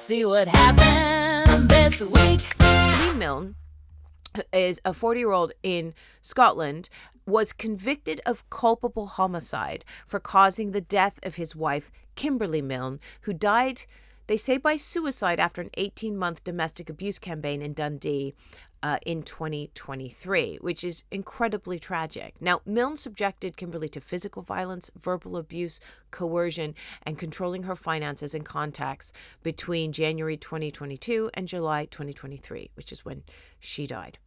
see what happened this week. Lee Milne is a 40-year-old in Scotland, was convicted of culpable homicide for causing the death of his wife, Kimberly Milne, who died, they say, by suicide after an 18-month domestic abuse campaign in Dundee in 2023, which is incredibly tragic. Now, Milne subjected Kimberly to physical violence, verbal abuse, coercion, and controlling her finances and contacts between January 2022 and July 2023, which is when she died.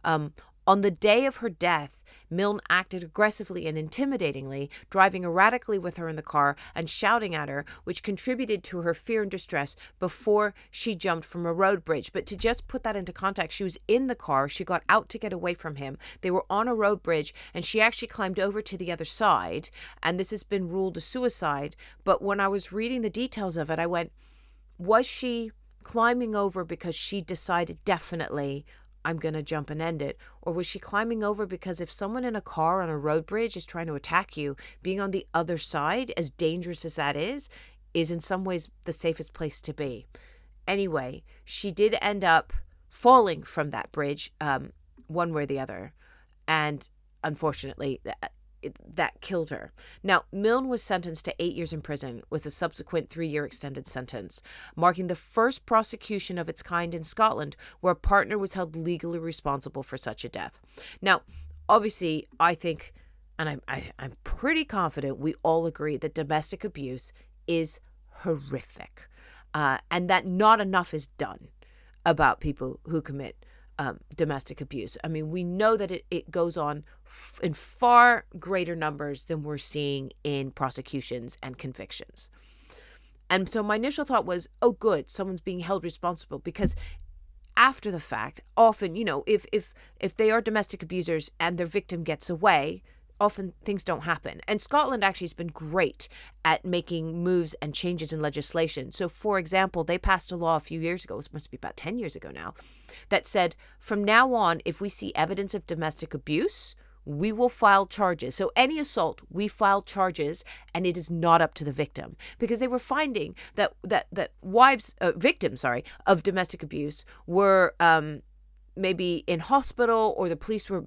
On the day of her death, Milne acted aggressively and intimidatingly, driving erratically with her in the car and shouting at her, which contributed to her fear and distress before she jumped from a road bridge. But to just put that into context, she was in the car. She got out to get away from him. They were on a road bridge, and she actually climbed over to the other side. And this has been ruled a suicide. But when I was reading the details of it, I went, was she climbing over because she decided definitely I'm going to jump and end it? Or was she climbing over because if someone in a car on a road bridge is trying to attack you, being on the other side, as dangerous as that is in some ways the safest place to be? Anyway, she did end up falling from that bridge, one way or the other. And unfortunately, that killed her. Now, Milne was sentenced to 8 years in prison with a subsequent 3-year extended sentence, marking the first prosecution of its kind in Scotland where a partner was held legally responsible for such a death. Now, obviously, I think, and I'm pretty confident we all agree that domestic abuse is horrific, and that not enough is done about people who commit domestic abuse. I mean, we know that it goes on in far greater numbers than we're seeing in prosecutions and convictions. And so my initial thought was, oh, good, someone's being held responsible, because after the fact, often, if they are domestic abusers and their victim gets away, often things don't happen. And Scotland actually has been great at making moves and changes in legislation. So, for example, they passed a law a few years ago, it must be about 10 years ago now, that said from now on, if we see evidence of domestic abuse, we will file charges. So any assault, we file charges, and it is not up to the victim, because they were finding that victims of domestic abuse were maybe in hospital, or the police were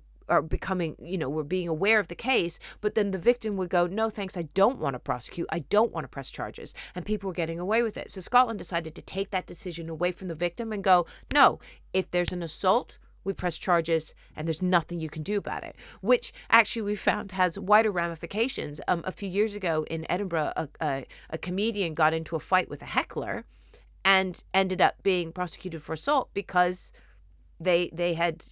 being aware of the case, but then the victim would go, no, thanks, I don't want to prosecute, I don't want to press charges, and people were getting away with it. So Scotland decided to take that decision away from the victim and go, no, if there's an assault, we press charges, and there's nothing you can do about it, which actually we found has wider ramifications. A few years ago in Edinburgh, a comedian got into a fight with a heckler and ended up being prosecuted for assault because they had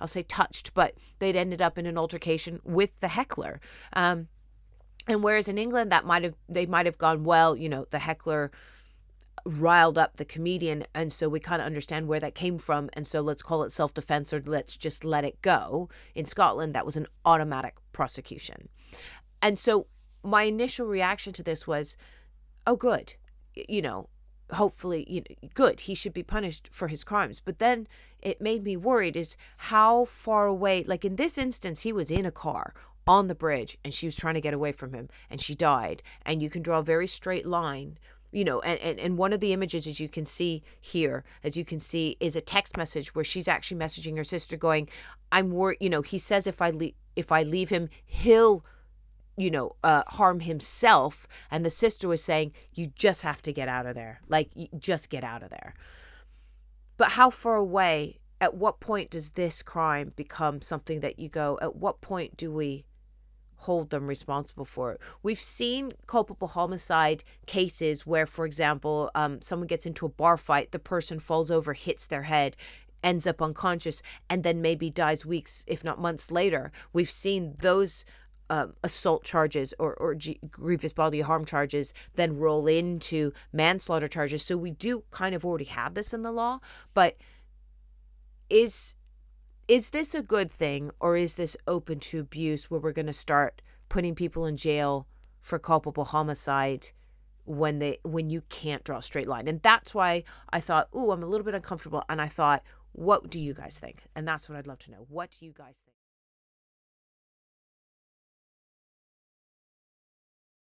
I'll say touched, but they'd ended up in an altercation with the heckler. And whereas in England they might have gone, well, the heckler riled up the comedian, and so we kind of understand where that came from, and so let's call it self-defense, or let's just let it go. In Scotland, that was an automatic prosecution. And so my initial reaction to this was, oh, good, hopefully, good, he should be punished for his crimes. But then it made me worried is how far away, like in this instance, he was in a car on the bridge and she was trying to get away from him and she died. And you can draw a very straight line, and one of the images, as you can see here, is a text message where she's actually messaging her sister going, I'm worried, he says if I leave him, he'll harm himself. And the sister was saying, you just have to get out of there. Like, just get out of there. But how far away, at what point does this crime become something that you go, at what point do we hold them responsible for it? We've seen culpable homicide cases where, for example, someone gets into a bar fight, the person falls over, hits their head, ends up unconscious, and then maybe dies weeks, if not months later. We've seen those assault charges or grievous bodily harm charges then roll into manslaughter charges. So we do kind of already have this in the law, but is this a good thing, or is this open to abuse where we're going to start putting people in jail for culpable homicide when you can't draw a straight line? And that's why I thought, I'm a little bit uncomfortable, and I thought, what do you guys think? And that's what I'd love to know. What do you guys think?